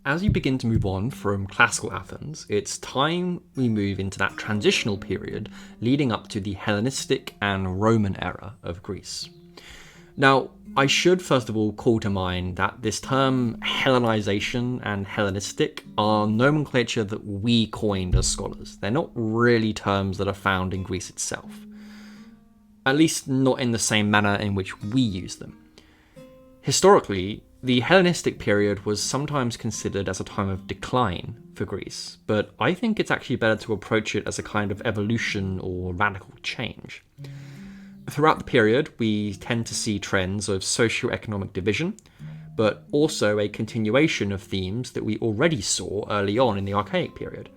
as we begin to move on from classical Athens, it's time we move into that transitional period leading up to the Hellenistic and Roman era of Greece. Now, I should first of all call to mind that this term Hellenization and Hellenistic are nomenclature that we coined as scholars. They're not really terms that are found in Greece itself. At least not in the same manner in which we use them. Historically, the Hellenistic period was sometimes considered as a time of decline for Greece, but I think it's actually better to approach it as a kind of evolution or radical change. Throughout the period, we tend to see trends of socio-economic division, but also a continuation of themes that we already saw early on in the Archaic period,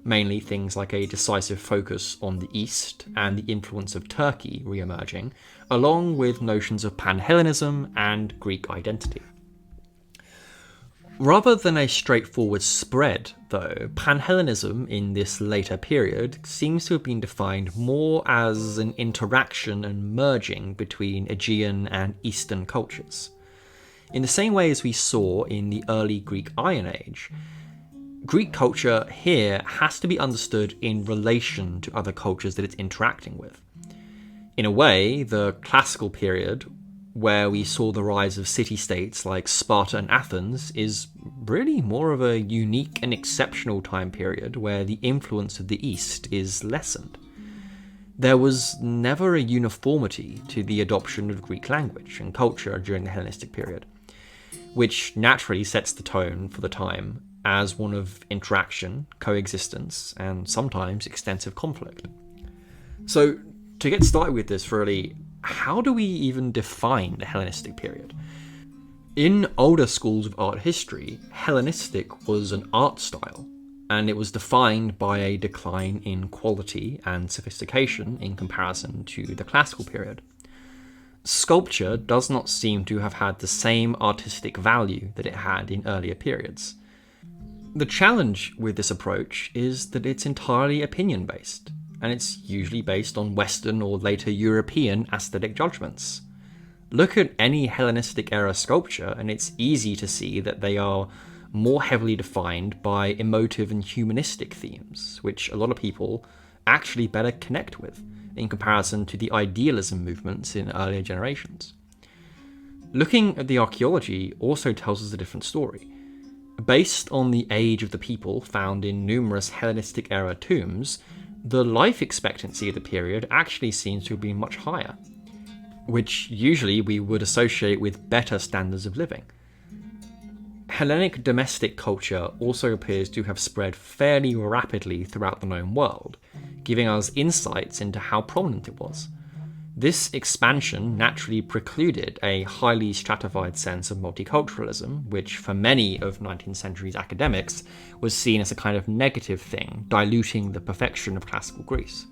mainly things like a decisive focus on the East and the influence of Turkey re-emerging, along with notions of Pan-Hellenism and Greek identity. Rather than a straightforward spread, though, Pan-Hellenism in this later period seems to have been defined more as an interaction and merging between Aegean and Eastern cultures. In the same way as we saw in the early Greek Iron Age, Greek culture here has to be understood in relation to other cultures that it's interacting with. In a way, the classical period, where we saw the rise of city-states like Sparta and Athens, is really more of a unique and exceptional time period where the influence of the East is lessened. There was never a uniformity to the adoption of Greek language and culture during the Hellenistic period, which naturally sets the tone for the time as one of interaction, coexistence, and sometimes extensive conflict. So, to get started with this, really, how do we even define the Hellenistic period? In older schools of art history, Hellenistic was an art style, and it was defined by a decline in quality and sophistication in comparison to the classical period. Sculpture does not seem to have had the same artistic value that it had in earlier periods. The challenge with this approach is that it's entirely opinion-based, and it's usually based on Western or later European aesthetic judgments. Look at any Hellenistic-era sculpture, and it's easy to see that they are more heavily defined by emotive and humanistic themes, which a lot of people actually better connect with, in comparison to the idealism movements in earlier generations. Looking at the archaeology also tells us a different story. Based on the age of the people found in numerous Hellenistic-era tombs, the life expectancy of the period actually seems to have been much higher, which usually we would associate with better standards of living. Hellenic domestic culture also appears to have spread fairly rapidly throughout the known world, giving us insights into how prominent it was. This expansion naturally precluded a highly stratified sense of multiculturalism, which for many of 19th century's academics was seen as a kind of negative thing, diluting the perfection of classical Greece.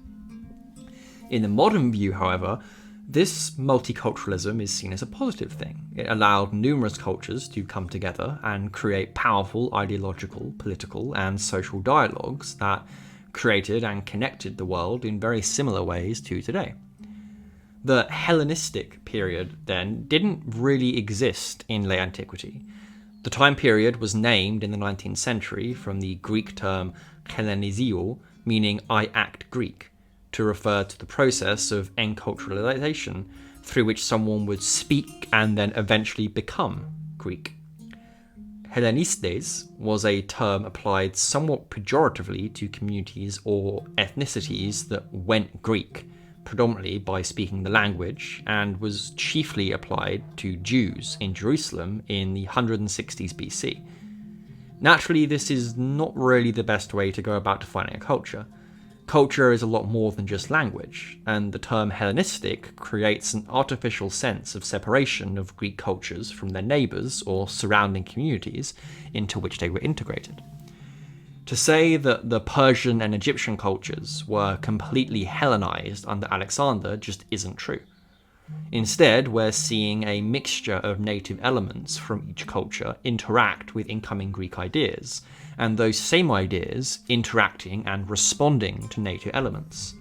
In the modern view, however, this multiculturalism is seen as a positive thing. It allowed numerous cultures to come together and create powerful ideological, political, and social dialogues that created and connected the world in very similar ways to today. The Hellenistic period, then, didn't really exist in late antiquity. The time period was named in the 19th century from the Greek term Hellenizio, meaning I act Greek, to refer to the process of enculturalization through which someone would speak and then eventually become Greek. Hellenistes was a term applied somewhat pejoratively to communities or ethnicities that went Greek, predominantly by speaking the language, and was chiefly applied to Jews in Jerusalem in the 160s BC. Naturally, this is not really the best way to go about defining a culture. Culture is a lot more than just language, and the term Hellenistic creates an artificial sense of separation of Greek cultures from their neighbours or surrounding communities into which they were integrated. To say that the Persian and Egyptian cultures were completely Hellenized under Alexander just isn't true. Instead, we're seeing a mixture of native elements from each culture interact with incoming Greek ideas, and those same ideas interacting and responding to native elements.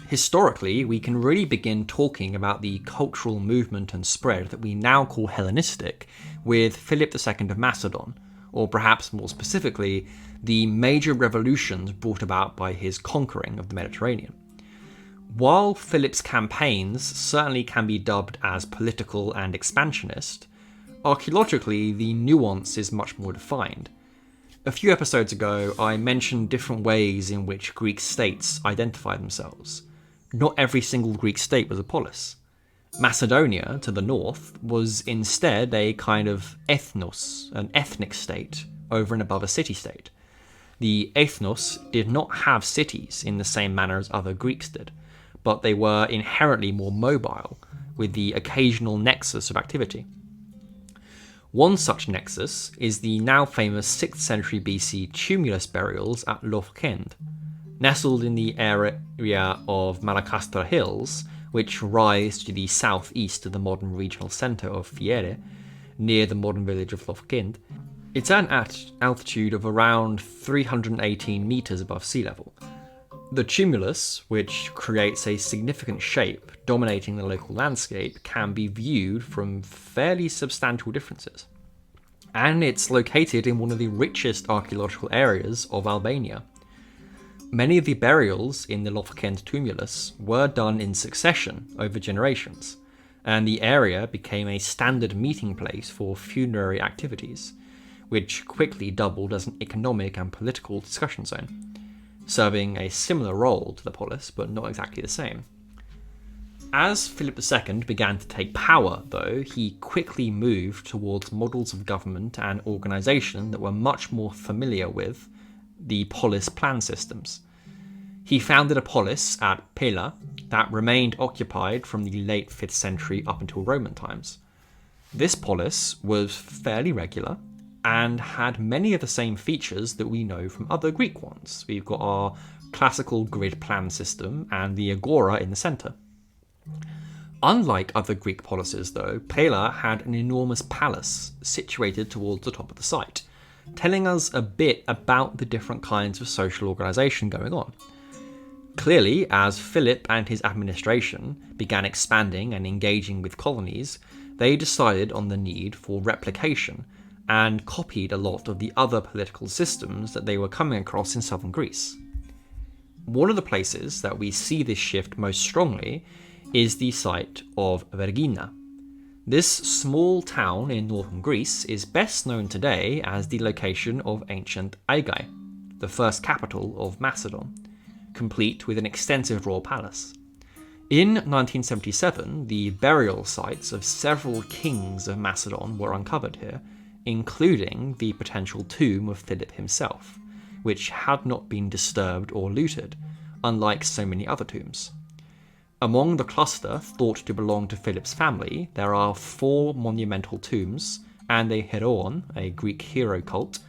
Historically, we can really begin talking about the cultural movement and spread that we now call Hellenistic with Philip II of Macedon, or perhaps more specifically, the major revolutions brought about by his conquering of the Mediterranean. While Philip's campaigns certainly can be dubbed as political and expansionist, archaeologically the nuance is much more defined. A few episodes ago, I mentioned different ways in which Greek states identify themselves. Not every single Greek state was a polis. Macedonia, to the north, was instead a kind of ethnos, an ethnic state, over and above a city-state. The ethnos did not have cities in the same manner as other Greeks did, but they were inherently more mobile, with the occasional nexus of activity. One such nexus is the now famous 6th century BC tumulus burials at Lofkënd. Nestled in the area of Malakastra Hills, which rise to the southeast of the modern regional centre of Fiere, near the modern village of Lofkënd. It's at an altitude of around 318 metres above sea level. The tumulus, which creates a significant shape dominating the local landscape, can be viewed from fairly substantial distances. And it's located in one of the richest archaeological areas of Albania. Many of the burials in the Lofkënd tumulus were done in succession over generations, and the area became a standard meeting place for funerary activities, which quickly doubled as an economic and political discussion zone, serving a similar role to the polis, but not exactly the same. As Philip II began to take power, though, he quickly moved towards models of government and organisation that were much more familiar with the polis plan systems. He founded a polis at Pella that remained occupied from the late 5th century up until Roman times. This polis was fairly regular and had many of the same features that we know from other Greek ones. We've got our classical grid plan system and the agora in the centre. Unlike other Greek polises, though, Pella had an enormous palace situated towards the top of the site, telling us a bit about the different kinds of social organisation going on. Clearly, as Philip and his administration began expanding and engaging with colonies, they decided on the need for replication and copied a lot of the other political systems that they were coming across in southern Greece. One of the places that we see this shift most strongly is the site of Vergina. This small town in northern Greece is best known today as the location of ancient Aigai, the first capital of Macedon, complete with an extensive royal palace. In 1977, the burial sites of several kings of Macedon were uncovered here, including the potential tomb of Philip himself, which had not been disturbed or looted, unlike so many other tombs. Among the cluster thought to belong to Philip's family, there are 4 monumental tombs and a Heroon, a Greek hero cult,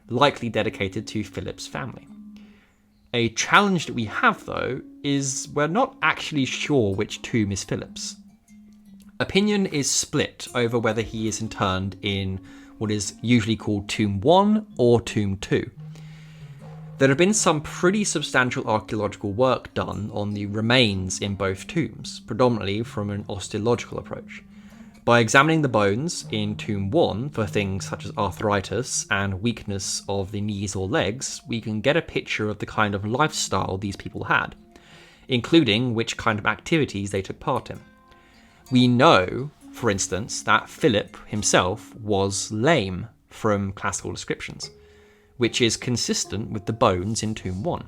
likely dedicated to Philip's family. A challenge that we have, though, is we're not actually sure which tomb is Philip's. Opinion is split over whether he is interned in what is usually called Tomb 1 or Tomb 2. There have been some pretty substantial archaeological work done on the remains in both tombs, predominantly from an osteological approach. By examining the bones in Tomb 1 for things such as arthritis and weakness of the knees or legs, we can get a picture of the kind of lifestyle these people had, including which kind of activities they took part in. We know, for instance, that Philip himself was lame from classical descriptions, which is consistent with the bones in Tomb 1.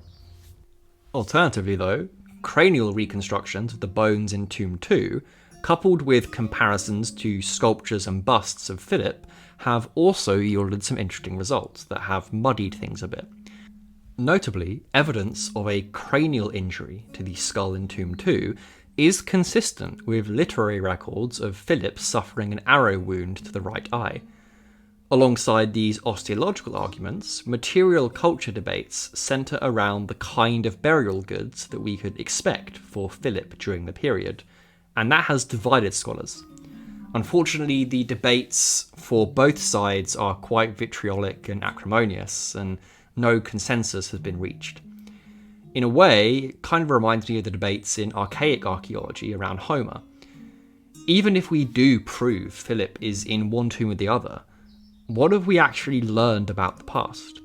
Alternatively, though, cranial reconstructions of the bones in Tomb 2, coupled with comparisons to sculptures and busts of Philip, have also yielded some interesting results that have muddied things a bit. Notably, evidence of a cranial injury to the skull in Tomb 2 is consistent with literary records of Philip suffering an arrow wound to the right eye. Alongside these osteological arguments, material culture debates centre around the kind of burial goods that we could expect for Philip during the period, and that has divided scholars. Unfortunately, the debates for both sides are quite vitriolic and acrimonious, and no consensus has been reached. In a way, it kind of reminds me of the debates in archaic archaeology around Homer. Even if we do prove Philip is in one tomb or the other, what have we actually learned about the past?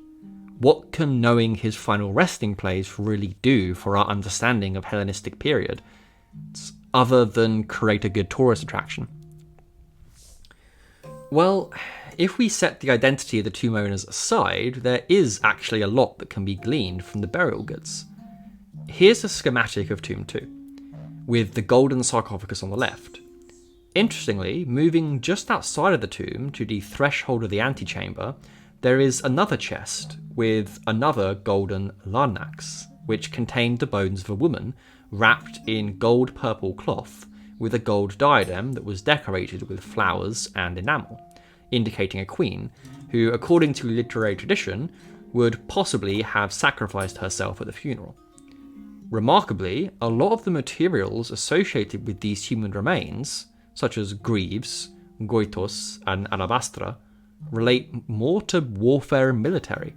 What can knowing his final resting place really do for our understanding of Hellenistic period, other than create a good tourist attraction? Well, if we set the identity of the tomb owners aside, there is actually a lot that can be gleaned from the burial goods. Here's a schematic of Tomb 2, with the golden sarcophagus on the left. Interestingly, moving just outside of the tomb to the threshold of the antechamber, there is another chest with another golden larnax, which contained the bones of a woman wrapped in gold-purple cloth with a gold diadem that was decorated with flowers and enamel, indicating a queen who, according to literary tradition, would possibly have sacrificed herself at the funeral. Remarkably, a lot of the materials associated with these human remains, such as greaves, goitos, and alabastra, relate more to warfare and military.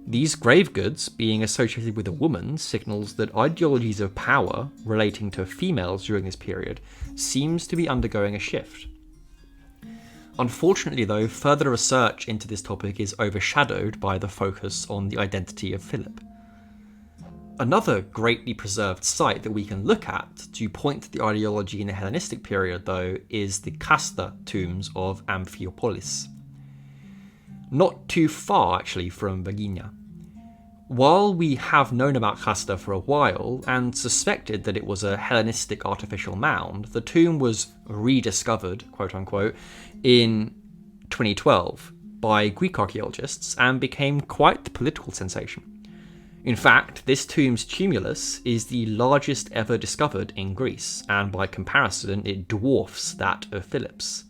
These grave goods being associated with a woman signals that ideologies of power relating to females during this period seems to be undergoing a shift. Unfortunately though, further research into this topic is overshadowed by the focus on the identity of Philip. Another greatly preserved site that we can look at to point to the ideology in the Hellenistic period though is the Casta tombs of Amphipolis. Not too far actually from Vergina. While we have known about Casta for a while and suspected that it was a Hellenistic artificial mound, the tomb was rediscovered, quote unquote, in 2012 by Greek archaeologists and became quite the political sensation. In fact, this tomb's tumulus is the largest ever discovered in Greece, and by comparison it dwarfs that of Philip's.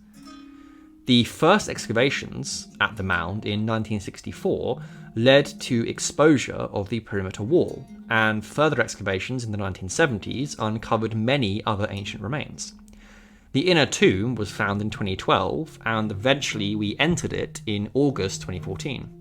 The first excavations at the mound in 1964 led to exposure of the perimeter wall, and further excavations in the 1970s uncovered many other ancient remains. The inner tomb was found in 2012, and eventually we entered it in August 2014.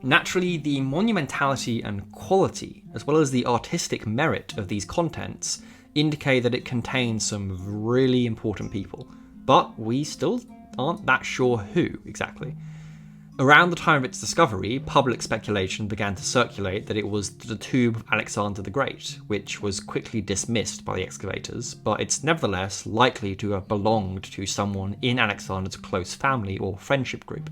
Naturally, the monumentality and quality, as well as the artistic merit of these contents, indicate that it contains some really important people, but we still aren't that sure who exactly. Around the time of its discovery, public speculation began to circulate that it was the tomb of Alexander the Great, which was quickly dismissed by the excavators, but it's nevertheless likely to have belonged to someone in Alexander's close family or friendship group.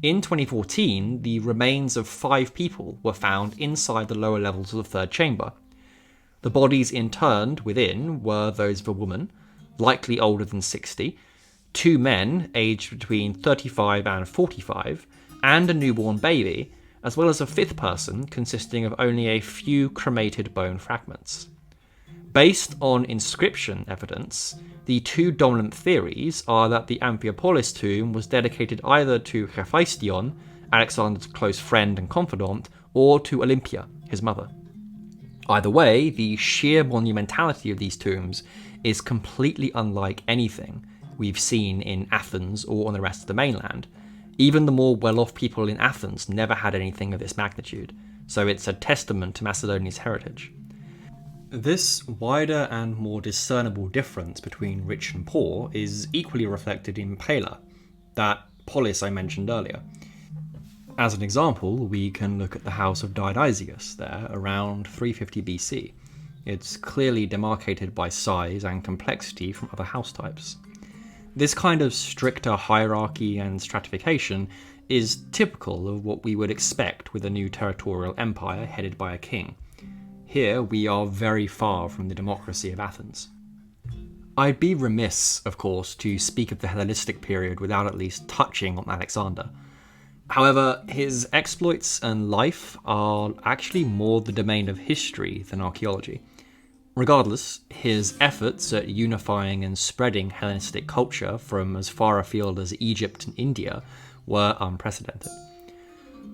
In 2014, the remains of 5 people were found inside the lower levels of the third chamber. The bodies interned within were those of a woman, likely older than 60, 2 men aged between 35 and 45, and a newborn baby, as well as a 5th person consisting of only a few cremated bone fragments. Based on inscription evidence, the 2 dominant theories are that the Amphipolis tomb was dedicated either to Hephaestion, Alexander's close friend and confidant, or to Olympia, his mother. Either way, the sheer monumentality of these tombs is completely unlike anything we've seen in Athens or on the rest of the mainland. Even the more well-off people in Athens never had anything of this magnitude, so it's a testament to Macedonia's heritage. This wider and more discernible difference between rich and poor is equally reflected in Pella, that polis I mentioned earlier. As an example, we can look at the house of Dionysius there around 350 BC. It's clearly demarcated by size and complexity from other house types. This kind of stricter hierarchy and stratification is typical of what we would expect with a new territorial empire headed by a king. Here we are very far from the democracy of Athens. I'd be remiss, of course, to speak of the Hellenistic period without at least touching on Alexander. However, his exploits and life are actually more the domain of history than archaeology. Regardless, his efforts at unifying and spreading Hellenistic culture from as far afield as Egypt and India were unprecedented.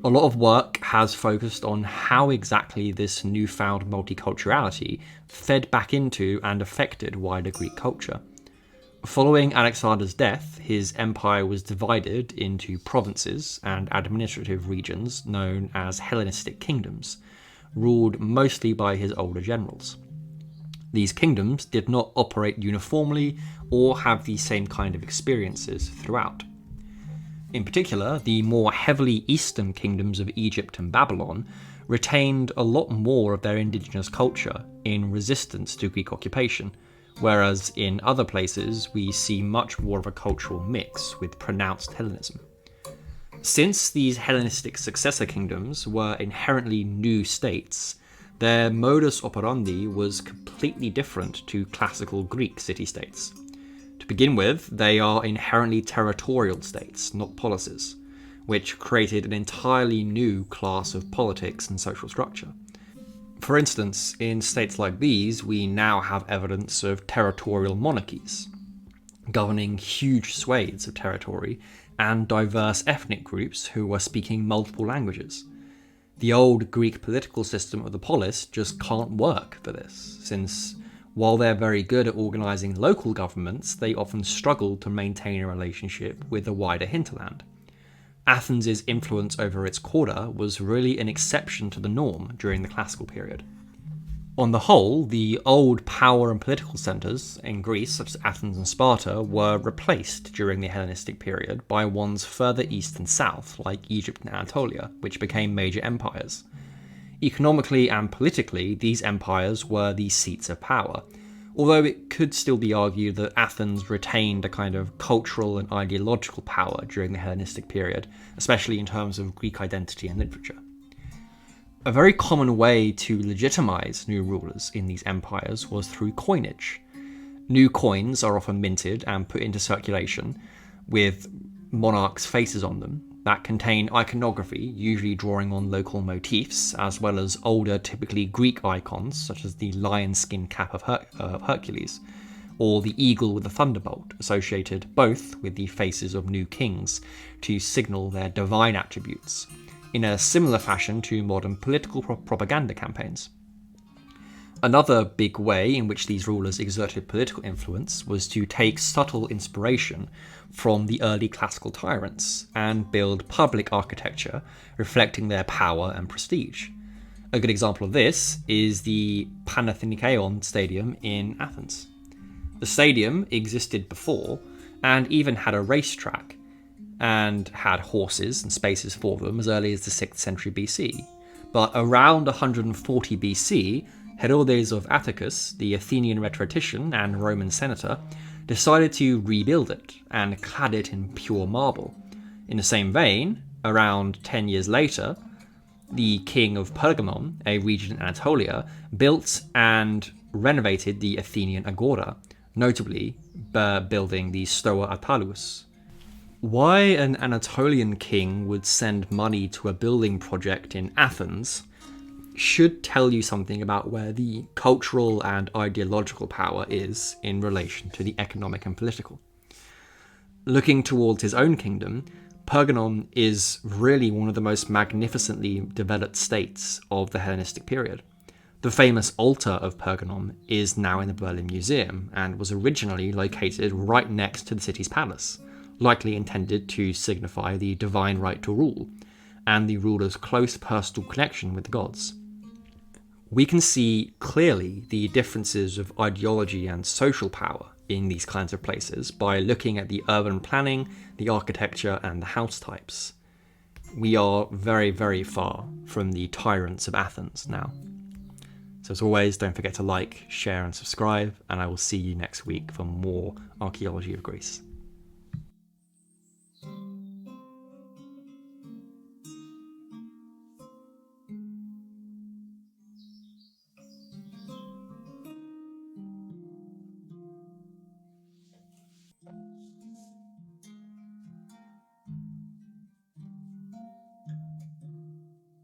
A lot of work has focused on how exactly this newfound multiculturality fed back into and affected wider Greek culture. Following Alexander's death, his empire was divided into provinces and administrative regions known as Hellenistic kingdoms, ruled mostly by his older generals. These kingdoms did not operate uniformly or have the same kind of experiences throughout. In particular, the more heavily eastern kingdoms of Egypt and Babylon retained a lot more of their indigenous culture in resistance to Greek occupation, whereas in other places we see much more of a cultural mix with pronounced Hellenism. Since these Hellenistic successor kingdoms were inherently new states, their modus operandi was completely different to classical Greek city-states. To begin with, they are inherently territorial states, not polises, which created an entirely new class of politics and social structure. For instance, in states like these, we now have evidence of territorial monarchies, governing huge swathes of territory and diverse ethnic groups who were speaking multiple languages. The old Greek political system of the polis just can't work for this, since while they're very good at organising local governments, they often struggle to maintain a relationship with the wider hinterland. Athens' influence over its quarter was really an exception to the norm during the classical period. On the whole, the old power and political centres in Greece, such as Athens and Sparta, were replaced during the Hellenistic period by ones further east and south, like Egypt and Anatolia, which became major empires. Economically and politically, these empires were the seats of power, although it could still be argued that Athens retained a kind of cultural and ideological power during the Hellenistic period, especially in terms of Greek identity and literature. A very common way to legitimize new rulers in these empires was through coinage. New coins are often minted and put into circulation with monarchs' faces on them that contain iconography, usually drawing on local motifs, as well as older, typically Greek icons, such as the lion skin cap of Hercules, or the eagle with the thunderbolt, associated both with the faces of new kings to signal their divine attributes, in a similar fashion to modern political propaganda campaigns. Another big way in which these rulers exerted political influence was to take subtle inspiration from the early classical tyrants and build public architecture reflecting their power and prestige. A good example of this is the Panathinaikon Stadium in Athens. The stadium existed before and even had a racetrack and had horses and spaces for them as early as the 6th century BC. But around 140 BC, Herodes of Atticus, the Athenian rhetorician and Roman senator, decided to rebuild it and clad it in pure marble. In the same vein, around 10 years later, the king of Pergamon, a region in Anatolia, built and renovated the Athenian agora, notably building the Stoa Attalus. Why an Anatolian king would send money to a building project in Athens should tell you something about where the cultural and ideological power is in relation to the economic and political. Looking towards his own kingdom, Pergamon is really one of the most magnificently developed states of the Hellenistic period. The famous altar of Pergamon is now in the Berlin Museum and was originally located right next to the city's palace, likely intended to signify the divine right to rule and the ruler's close personal connection with the gods. We can see clearly the differences of ideology and social power in these kinds of places by looking at the urban planning, the architecture, and the house types. We are very, very far from the tyrants of Athens now. So as always, don't forget to like, share, and subscribe, and I will see you next week for more Archaeology of Greece.